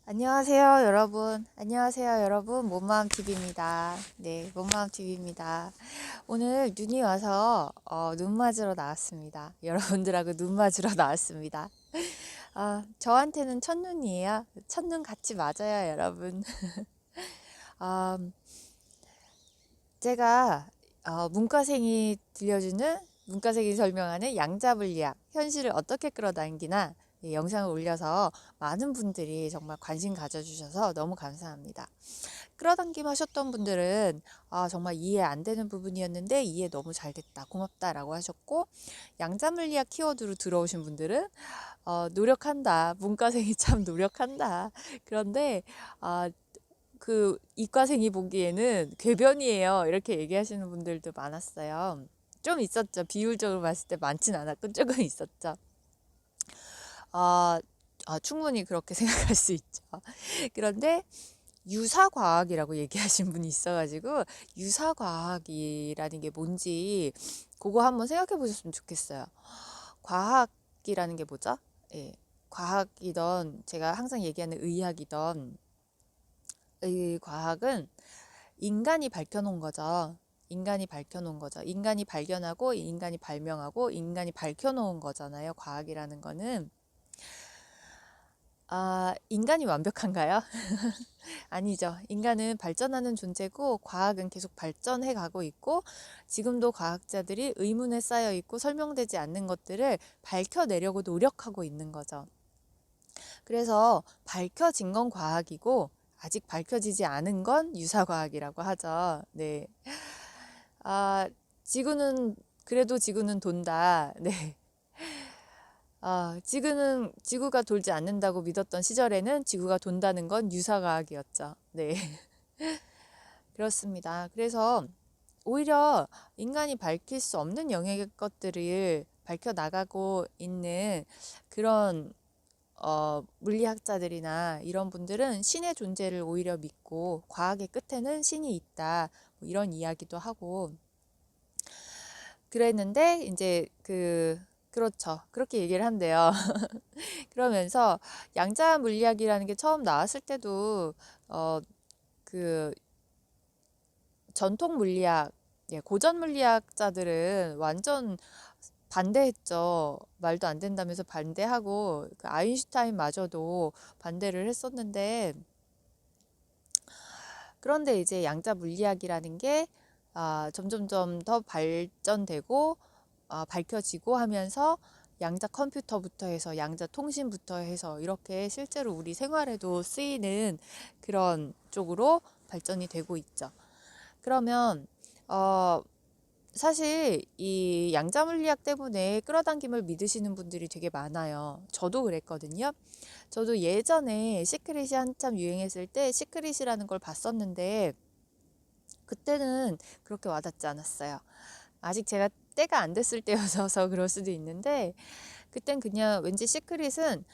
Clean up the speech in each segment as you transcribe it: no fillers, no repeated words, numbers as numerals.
안녕하세요, 여러분. 안녕하세요, 여러분. 몸마음TV입니다. 네, 몸마음TV입니다. 오늘 눈이 와서 눈 맞으러 나왔습니다. 여러분들하고 눈 맞으러 나왔습니다. 저한테는 첫눈이에요. 첫눈 같이 맞아요, 여러분. 아, 제가 문과생이 설명하는 양자물리학, 현실을 어떻게 끌어당기나 이 영상을 올려서 많은 분들이 정말 관심 가져주셔서 너무 감사합니다. 끌어당김 하셨던 분들은 정말 이해 안 되는 부분이었는데 이해 너무 잘 됐다, 고맙다라고 하셨고, 양자물리학 키워드로 들어오신 분들은 노력한다, 문과생이 참 노력한다. 그런데 아, 그 이과생이 보기에는 궤변이에요, 이렇게 얘기하시는 분들도 많았어요. 좀 있었죠. 비율적으로 봤을 때 많진 않았고 조금 있었죠. 아, 충분히 그렇게 생각할 수 있죠. 그런데 유사과학이라고 얘기하신 분이 있어가지고, 유사과학이라는 게 뭔지 그거 한번 생각해 보셨으면 좋겠어요. 과학이라는 게 뭐죠? 예, 과학이던 제가 항상 얘기하는 의학이던, 이 과학은 인간이 밝혀놓은 거죠. 인간이 밝혀놓은 거죠. 인간이 발견하고 인간이 발명하고 인간이 밝혀놓은 거잖아요. 과학이라는 거는. 인간이 완벽한가요? 아니죠. 인간은 발전하는 존재고 과학은 계속 발전해 가고 있고, 지금도 과학자들이 의문에 쌓여 있고 설명되지 않는 것들을 밝혀내려고 노력하고 있는 거죠. 그래서 밝혀진 건 과학이고 아직 밝혀지지 않은 건 유사과학이라고 하죠. 네. 아, 지구는 그래도 지구는 돈다. 네. 지구가 돌지 않는다고 믿었던 시절에는 지구가 돈다는 건 유사과학이었죠. 네. 그렇습니다. 그래서 오히려 인간이 밝힐 수 없는 영역의 것들을 밝혀 나가고 있는 그런 물리학자들이나 이런 분들은 신의 존재를 오히려 믿고 과학의 끝에는 신이 있다, 뭐 이런 이야기도 하고 그랬는데, 이제 그렇죠. 그렇게 얘기를 한대요. 그러면서 양자 물리학이라는 게 처음 나왔을 때도 어, 그 전통 물리학, 예, 고전 물리학자들은 완전 반대했죠. 말도 안 된다면서 반대하고, 그 아인슈타인마저도 반대를 했었는데, 그런데 이제 양자 물리학이라는 게 점점점 더 발전되고 밝혀지고 하면서, 양자 컴퓨터부터 해서 양자 통신부터 해서 이렇게 실제로 우리 생활에도 쓰이는 그런 쪽으로 발전이 되고 있죠. 그러면 어, 사실 이 양자 물리학 때문에 끌어당김을 믿으시는 분들이 되게 많아요. 저도 그랬거든요. 저도 예전에 시크릿이 한참 유행했을 때 시크릿이라는 걸 봤었는데, 그때는 그렇게 와닿지 않았어요. 아직 제가 때가 안 됐을 때여서 그럴 수도 있는데, 그땐 그냥 왠지 시크릿은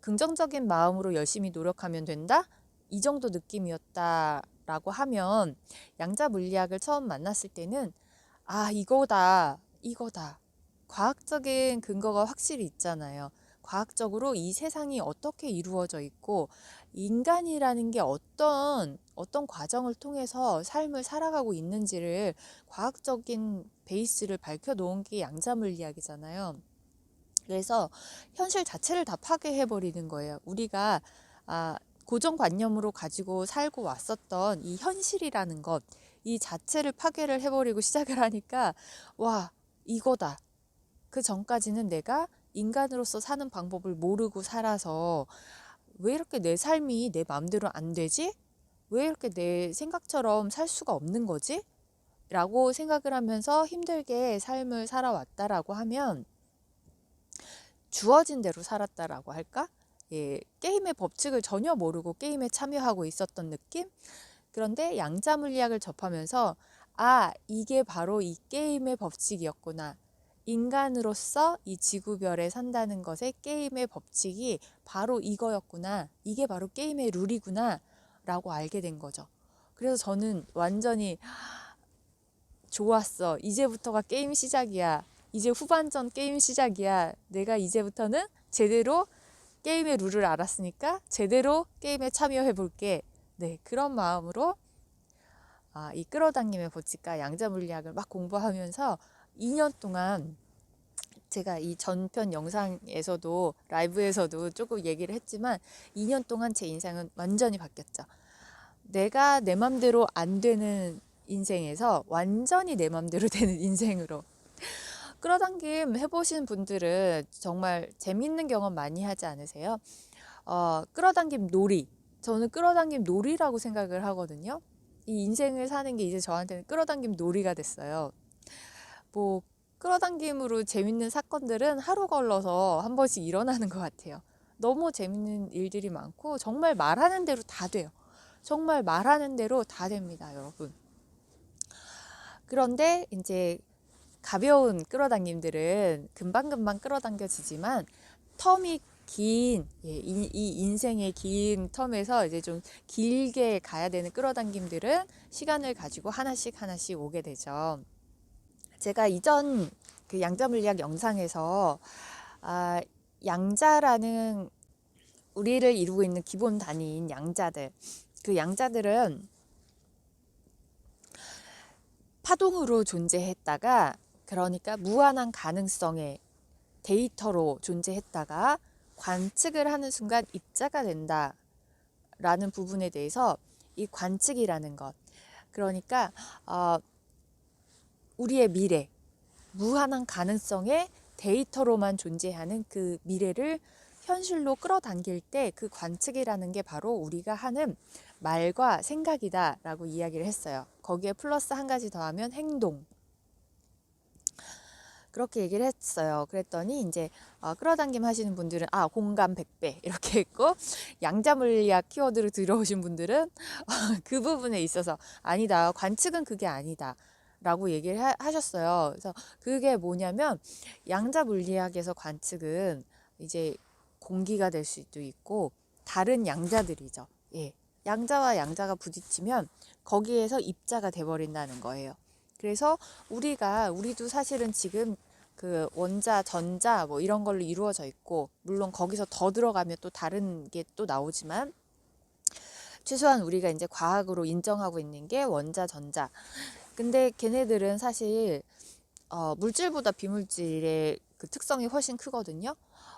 긍정적인 마음으로 열심히 노력하면 된다, 이 정도 느낌이었다라고 하면, 양자 물리학을 처음 만났을 때는 이거다. 과학적인 근거가 확실히 있잖아요. 과학적으로 이 세상이 어떻게 이루어져 있고, 인간이라는 게 어떤 과정을 통해서 삶을 살아가고 있는지를, 과학적인 베이스를 밝혀 놓은 게 양자물리학이잖아요. 그래서 현실 자체를 다 파괴해 버리는 거예요. 우리가 아, 고정관념으로 가지고 살고 왔었던 이 현실이라는 것, 이 자체를 파괴를 해버리고 시작을 하니까, 와, 이거다. 그 전까지는 내가 인간으로서 사는 방법을 모르고 살아서 왜 이렇게 내 삶이 내 마음대로 안 되지? 왜 이렇게 내 생각처럼 살 수가 없는 거지? 라고 생각을 하면서 힘들게 삶을 살아왔다라고 하면, 주어진 대로 살았다라고 할까? 예, 게임의 법칙을 전혀 모르고 게임에 참여하고 있었던 느낌? 그런데 양자 물리학을 접하면서, 이게 바로 이 게임의 법칙이었구나. 인간으로서 이 지구별에 산다는 것의 게임의 법칙이 바로 이거였구나. 이게 바로 게임의 룰이구나. 라고 알게 된 거죠. 그래서 저는 완전히 좋았어. 이제부터가 게임 시작이야. 이제 후반전 게임 시작이야. 내가 이제부터는 제대로 게임의 룰을 알았으니까 제대로 게임에 참여해 볼게. 네, 그런 마음으로 이 끌어당김의 법칙과 양자 물리학을 막 공부하면서 2년 동안 제가 이 전편 영상에서도 라이브에서도 조금 얘기를 했지만 2년 동안 제 인생은 완전히 바뀌었죠. 내가 내 맘대로 안 되는 인생에서 완전히 내 맘대로 되는 인생으로. 끌어당김 해보신 분들은 정말 재밌는 경험 많이 하지 않으세요? 끌어당김 놀이. 저는 끌어당김 놀이라고 생각을 하거든요. 이 인생을 사는 게 이제 저한테는 끌어당김 놀이가 됐어요. 뭐 끌어당김으로 재밌는 사건들은 하루 걸러서 한 번씩 일어나는 것 같아요. 너무 재밌는 일들이 많고 정말 말하는 대로 다 돼요. 정말 말하는 대로 다 됩니다, 여러분. 그런데 이제 가벼운 끌어당김들은 금방금방 끌어당겨지지만 텀이 긴, 이 인생의 긴 텀에서 이제 좀 길게 가야 되는 끌어당김들은 시간을 가지고 하나씩 하나씩 오게 되죠. 제가 이전 그 양자 물리학 영상에서 양자라는 우리를 이루고 있는 기본 단위인 양자들, 그 양자들은 파동으로 존재했다가, 그러니까 무한한 가능성의 데이터로 존재했다가 관측을 하는 순간 입자가 된다라는 부분에 대해서 이 관측이라는 것, 그러니까 우리의 미래, 무한한 가능성의 데이터로만 존재하는 그 미래를 현실로 끌어당길 때 그 관측이라는 게 바로 우리가 하는 말과 생각이다 라고 이야기를 했어요. 거기에 플러스 한 가지 더하면 행동. 그렇게 얘기를 했어요. 그랬더니 이제 끌어당김 하시는 분들은 공감 100배 이렇게 했고, 양자 물리학 키워드로 들어오신 분들은 그 부분에 있어서 아니다, 관측은 그게 아니다 라고 얘기를 하셨어요. 그래서 그게 뭐냐면 양자 물리학에서 관측은 이제 공기가 될 수도 있고 다른 양자들이죠. 예. 양자와 양자가 부딪히면 거기에서 입자가 돼버린다는 거예요. 그래서 우리도 사실은 지금 그 원자, 전자 뭐 이런 걸로 이루어져 있고, 물론 거기서 더 들어가면 또 다른 게 또 나오지만 최소한 우리가 이제 과학으로 인정하고 있는 게 원자, 전자. 근데 걔네들은 사실 물질보다 비물질의 그 특성이 훨씬 크거든요.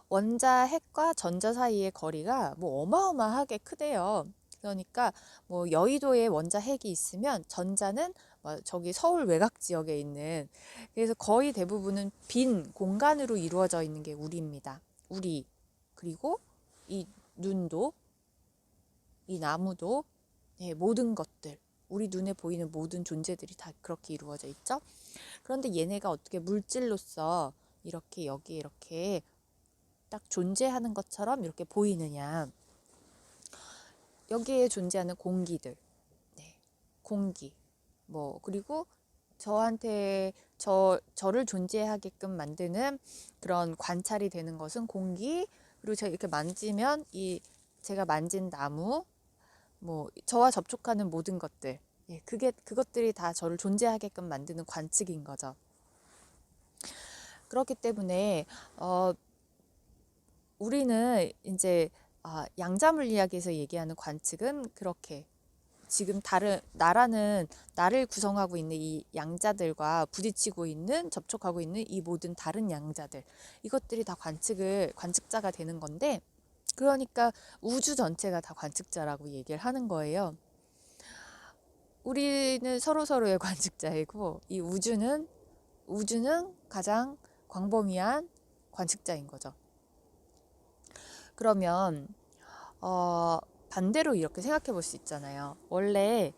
원자 핵과 전자 사이의 거리가 뭐 어마어마하게 크대요. 그러니까 뭐 여의도에 원자 핵이 있으면 전자는 저기 서울 외곽 지역에 있는, 그래서 거의 대부분은 빈 공간으로 이루어져 있는 게 우리입니다. 우리. 그리고 이 눈도, 이 나무도, 모든 것들, 우리 눈에 보이는 모든 존재들이 다 그렇게 이루어져 있죠. 그런데 얘네가 어떻게 물질로서 이렇게 여기 이렇게 딱 존재하는 것처럼 이렇게 보이느냐. 여기에 존재하는 공기들, 공기, 그리고 저를 존재하게끔 만드는 그런 관찰이 되는 것은 공기, 그리고 제가 이렇게 만지면 제가 만진 나무, 저와 접촉하는 모든 것들, 그것들이 다 저를 존재하게끔 만드는 관측인 거죠. 그렇기 때문에 우리는 이제 양자 물리학에서 얘기하는 관측은 그렇게 지금 나를 구성하고 있는 이 양자들과 부딪히고 있는, 접촉하고 있는 이 모든 다른 양자들, 이것들이 다 관측자가 되는 건데, 그러니까 우주 전체가 다 관측자라고 얘기를 하는 거예요. 우리는 서로서로의 관측자이고 이 우주는 가장 광범위한 관측자인 거죠. 그러면 반대로 이렇게 생각해 볼 수 있잖아요. 원래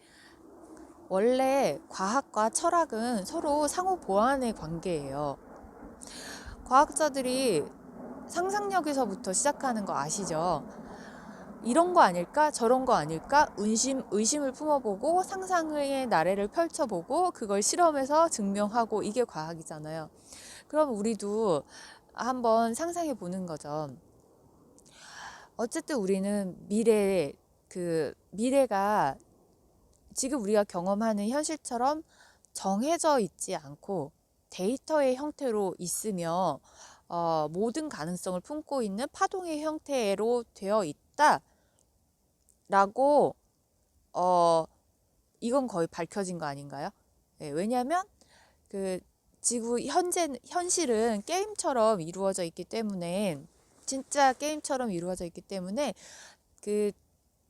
과학과 철학은 서로 상호 보완의 관계예요. 과학자들이 상상력에서부터 시작하는 거 아시죠? 이런 거 아닐까? 저런 거 아닐까? 의심을 품어보고 상상의 나래를 펼쳐보고 그걸 실험해서 증명하고, 이게 과학이잖아요. 그럼 우리도 한번 상상해 보는 거죠. 어쨌든 우리는 미래가 지금 우리가 경험하는 현실처럼 정해져 있지 않고 데이터의 형태로 있으며 모든 가능성을 품고 있는 파동의 형태로 되어 있다라고 이건 거의 밝혀진 거 아닌가요? 네, 왜냐하면 그 지구 현실은 게임처럼 이루어져 있기 때문에 진짜 게임처럼 이루어져 있기 때문에 그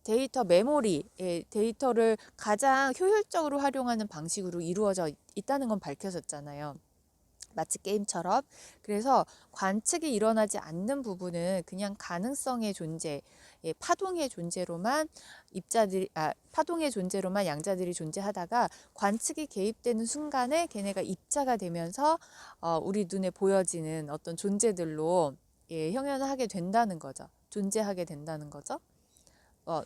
데이터 메모리, 데이터를 가장 효율적으로 활용하는 방식으로 이루어져 있다는 건 밝혀졌잖아요. 마치 게임처럼. 그래서 관측이 일어나지 않는 부분은 그냥 가능성의 존재, 파동의 존재로만 파동의 존재로만 양자들이 존재하다가 관측이 개입되는 순간에 걔네가 입자가 되면서 우리 눈에 보여지는 어떤 존재들로 형연하게 된다는 거죠. 존재하게 된다는 거죠.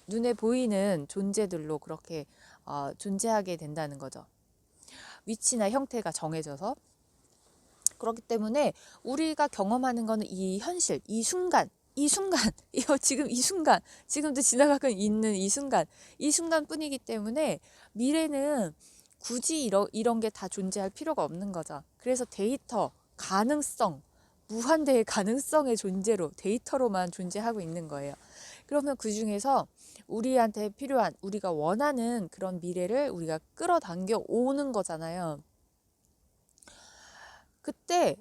눈에 보이는 존재들로 그렇게 존재하게 된다는 거죠. 위치나 형태가 정해져서. 그렇기 때문에 우리가 경험하는 거는 이 현실, 이 순간, 지금 이 순간, 지금도 지나가고 있는 이 순간뿐이기 때문에 미래는 굳이 이런 게 다 존재할 필요가 없는 거죠. 그래서 데이터, 가능성, 무한대의 가능성의 존재로 데이터로만 존재하고 있는 거예요. 그러면 그 중에서 우리한테 필요한, 우리가 원하는 그런 미래를 우리가 끌어당겨 오는 거잖아요. 그때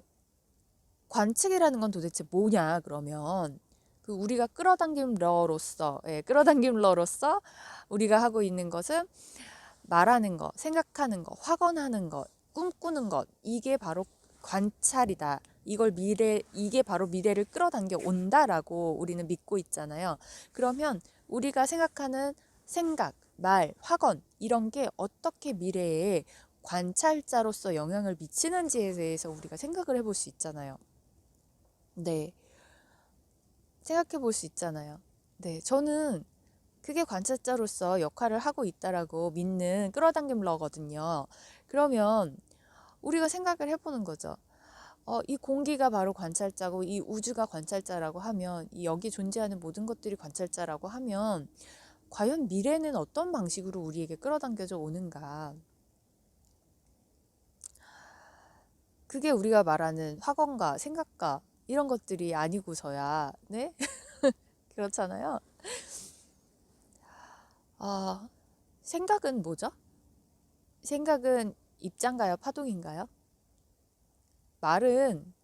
관측이라는 건 도대체 뭐냐 그러면 그 우리가 끌어당김러로서 우리가 하고 있는 것은 말하는 것, 생각하는 것, 확언하는 것, 꿈꾸는 것, 이게 바로 관찰이다. 이게 바로 미래를 끌어당겨 온다라고 우리는 믿고 있잖아요. 그러면 우리가 생각하는 생각, 말, 확언 이런 게 어떻게 미래에 관찰자로서 영향을 미치는지에 대해서 우리가 생각을 해볼 수 있잖아요. 네, 생각해 볼 수 있잖아요. 네, 저는 그게 관찰자로서 역할을 하고 있다라고 믿는 끌어당김러거든요. 그러면 우리가 생각을 해보는 거죠. 이 공기가 바로 관찰자고 이 우주가 관찰자라고 하면 이 여기 존재하는 모든 것들이 관찰자라고 하면 과연 미래는 어떤 방식으로 우리에게 끌어당겨져 오는가? 그게 우리가 말하는 확언과 생각과 이런 것들이 아니고서야, 네? 그렇잖아요. 생각은 뭐죠? 생각은 입자인가요? 파동인가요? 말은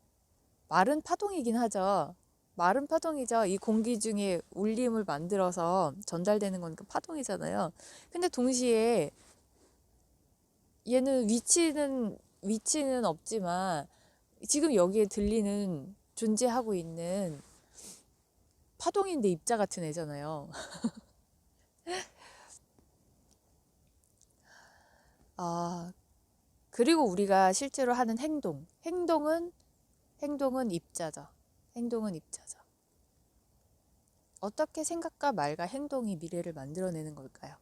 파동이긴 하죠. 말은 파동이죠. 이 공기 중에 울림을 만들어서 전달되는 건 그 파동이잖아요. 근데 동시에 얘는 위치는 없지만 지금 여기에 들리는 존재하고 있는 파동인데 입자 같은 애잖아요. 그리고 우리가 실제로 하는 행동은 입자죠. 행동은 입자죠. 어떻게 생각과 말과 행동이 미래를 만들어내는 걸까요?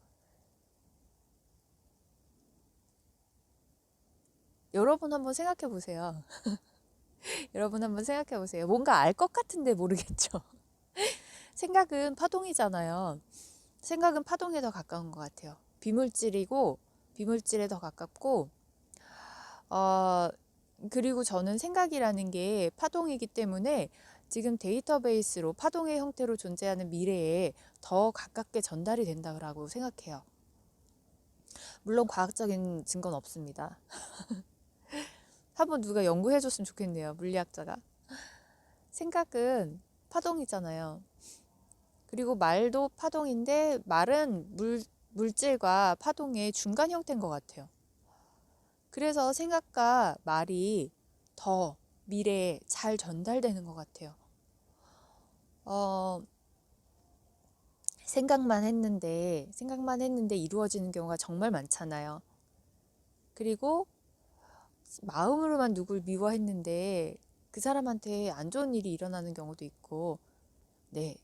여러분 한번 생각해 보세요. 여러분 한번 생각해 보세요. 뭔가 알 것 같은데 모르겠죠. 생각은 파동이잖아요. 생각은 파동에 더 가까운 것 같아요. 비물질에 더 가깝고, 그리고 저는 생각이라는 게 파동이기 때문에 지금 데이터베이스로 파동의 형태로 존재하는 미래에 더 가깝게 전달이 된다고 생각해요. 물론 과학적인 증거는 없습니다. 한번 누가 연구해 줬으면 좋겠네요. 물리학자가. 생각은 파동이잖아요. 그리고 말도 파동인데 말은 물질과 파동의 중간 형태인 것 같아요. 그래서 생각과 말이 더 미래에 잘 전달되는 것 같아요. 생각만 했는데 이루어지는 경우가 정말 많잖아요. 그리고 마음으로만 누굴 미워했는데 그 사람한테 안 좋은 일이 일어나는 경우도 있고, 네.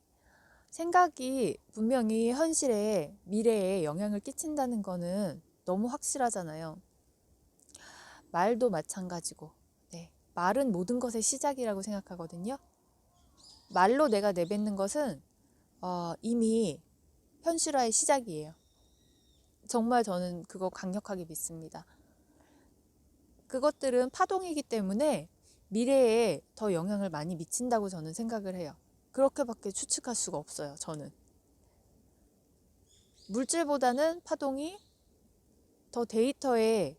생각이 분명히 현실에, 미래에 영향을 끼친다는 거는 너무 확실하잖아요. 말도 마찬가지고, 네. 말은 모든 것의 시작이라고 생각하거든요. 말로 내가 내뱉는 것은 이미 현실화의 시작이에요. 정말 저는 그거 강력하게 믿습니다. 그것들은 파동이기 때문에 미래에 더 영향을 많이 미친다고 저는 생각을 해요. 그렇게밖에 추측할 수가 없어요. 저는 물질보다는 파동이 더 데이터의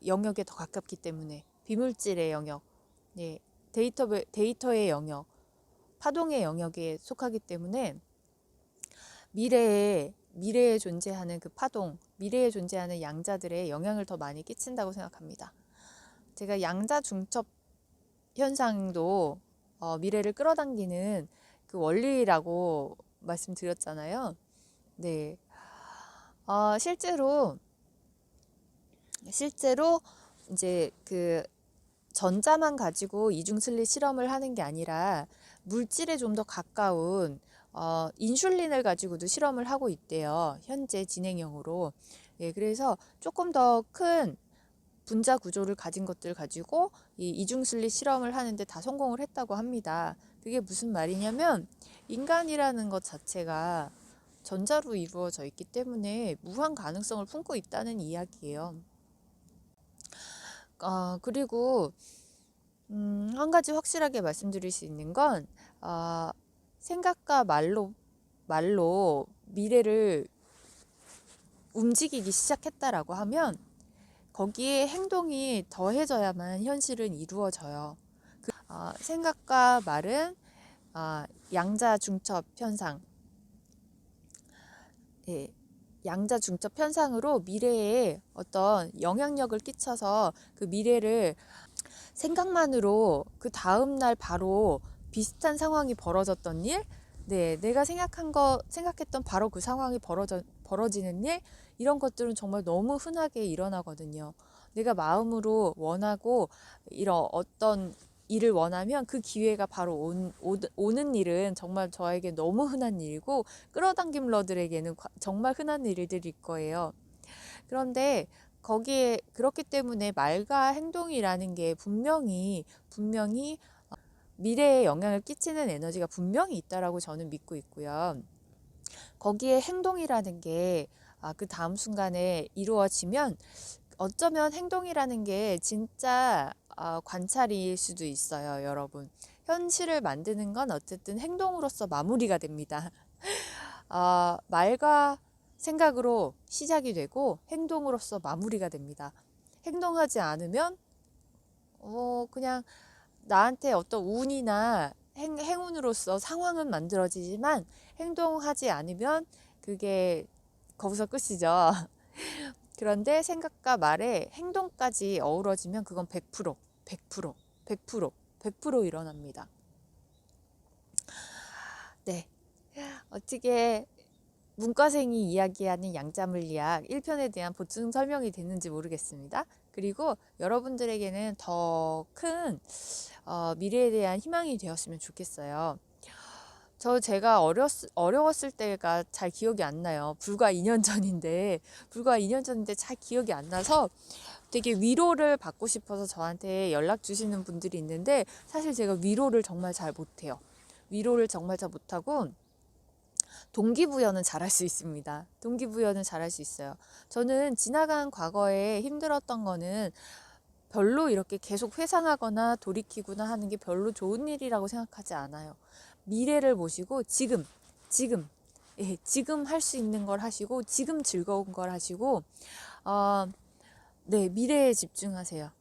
영역에 더 가깝기 때문에, 비물질의 영역, 예, 데이터의 영역, 파동의 영역에 속하기 때문에 미래에 존재하는 그 파동, 미래에 존재하는 양자들의 영향을 더 많이 끼친다고 생각합니다. 제가 양자 중첩 현상도 미래를 끌어당기는 그 원리라고 말씀드렸잖아요. 네, 실제로 이제 그 전자만 가지고 이중슬릿 실험을 하는 게 아니라 물질에 좀 더 가까운 인슐린을 가지고도 실험을 하고 있대요. 현재 진행형으로. 예, 그래서 조금 더 큰 분자 구조를 가진 것들 가지고 이 이중슬릿 실험을 하는데 다 성공을 했다고 합니다. 그게 무슨 말이냐면, 인간이라는 것 자체가 전자로 이루어져 있기 때문에 무한 가능성을 품고 있다는 이야기예요. 그리고 한 가지 확실하게 말씀드릴 수 있는 건, 생각과 말로 미래를 움직이기 시작했다라고 하면 거기에 행동이 더해져야만 현실은 이루어져요. 생각과 말은 양자 중첩 현상, 예, 양자 중첩 현상으로 미래에 어떤 영향력을 끼쳐서 그 미래를 생각만으로 그 다음날 바로 비슷한 상황이 벌어졌던 일, 네, 내가 생각했던 바로 그 상황이 벌어지는 일, 이런 것들은 정말 너무 흔하게 일어나거든요. 내가 마음으로 원하고 이런 어떤 일을 원하면 그 기회가 바로 오는 일은 정말 저에게 너무 흔한 일이고, 끌어당김 러들에게는 정말 흔한 일들일 거예요. 그런데 거기에 그렇기 때문에 말과 행동이라는 게 분명히 미래에 영향을 끼치는 에너지가 분명히 있다라고 저는 믿고 있고요. 거기에 행동이라는 게 그 다음 순간에 이루어지면 어쩌면 행동이라는 게 진짜 관찰일 수도 있어요, 여러분. 현실을 만드는 건 어쨌든 행동으로서 마무리가 됩니다. 말과 생각으로 시작이 되고 행동으로서 마무리가 됩니다. 행동하지 않으면 그냥 나한테 어떤 운이나 행운으로서 상황은 만들어지지만, 행동하지 않으면 그게 거기서 끝이죠. 그런데 생각과 말에 행동까지 어우러지면 그건 100%, 100%, 100%, 100% 일어납니다. 네. 어떻게 문과생이 이야기하는 양자물리학 1편에 대한 보충 설명이 됐는지 모르겠습니다. 그리고 여러분들에게는 더 큰 미래에 대한 희망이 되었으면 좋겠어요. 제가 어려웠을 때가 잘 기억이 안 나요. 불과 2년 전인데 잘 기억이 안 나서 되게 위로를 받고 싶어서 저한테 연락 주시는 분들이 있는데, 사실 제가 위로를 정말 잘 못해요. 위로를 정말 잘 못하고 동기부여는 잘할 수 있습니다. 동기부여는 잘할 수 있어요. 저는 지나간 과거에 힘들었던 거는 별로 이렇게 계속 회상하거나 돌이키거나 하는 게 별로 좋은 일이라고 생각하지 않아요. 미래를 보시고 지금 할 수 있는 걸 하시고, 지금 즐거운 걸 하시고, 네, 미래에 집중하세요.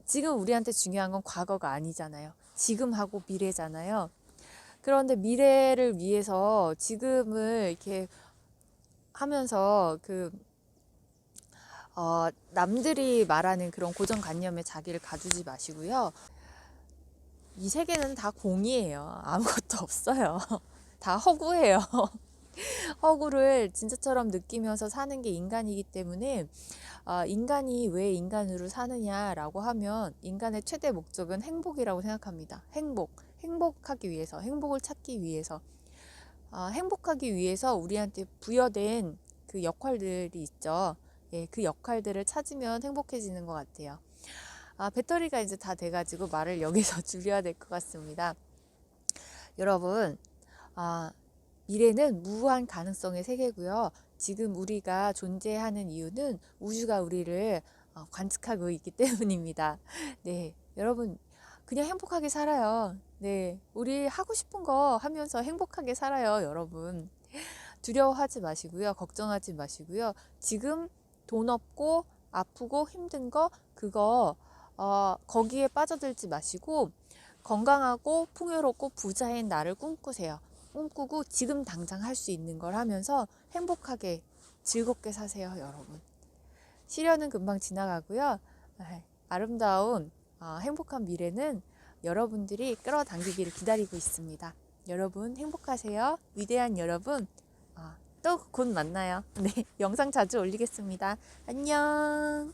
지금 우리한테 중요한 건 과거가 아니잖아요. 지금 하고 미래잖아요. 그런데 미래를 위해서 지금을 이렇게 하면서 남들이 말하는 그런 고정관념에 자기를 가두지 마시고요. 이 세계는 다 공이에요. 아무것도 없어요. 다 허구예요. 허구를 진짜처럼 느끼면서 사는 게 인간이기 때문에, 인간이 왜 인간으로 사느냐라고 하면 인간의 최대 목적은 행복이라고 생각합니다. 행복하기 위해서, 행복을 찾기 위해서, 행복하기 위해서 우리한테 부여된 그 역할들이 있죠. 예, 그 역할들을 찾으면 행복해지는 것 같아요. 배터리가 이제 다 돼가지고 말을 여기서 줄여야 될 것 같습니다. 여러분, 미래는 무한 가능성의 세계고요. 지금 우리가 존재하는 이유는 우주가 우리를 관측하고 있기 때문입니다. 네, 여러분 그냥 행복하게 살아요. 네, 우리 하고 싶은 거 하면서 행복하게 살아요, 여러분. 두려워하지 마시고요. 걱정하지 마시고요. 지금 돈 없고 아프고 힘든 거 그거 거기에 빠져들지 마시고 건강하고 풍요롭고 부자인 나를 꿈꾸세요. 꿈꾸고 지금 당장 할 수 있는 걸 하면서 행복하게 즐겁게 사세요, 여러분. 시련은 금방 지나가고요. 아름다운 행복한 미래는 여러분들이 끌어당기기를 기다리고 있습니다. 여러분 행복하세요. 위대한 여러분. 또 곧 만나요. 네, 영상 자주 올리겠습니다. 안녕.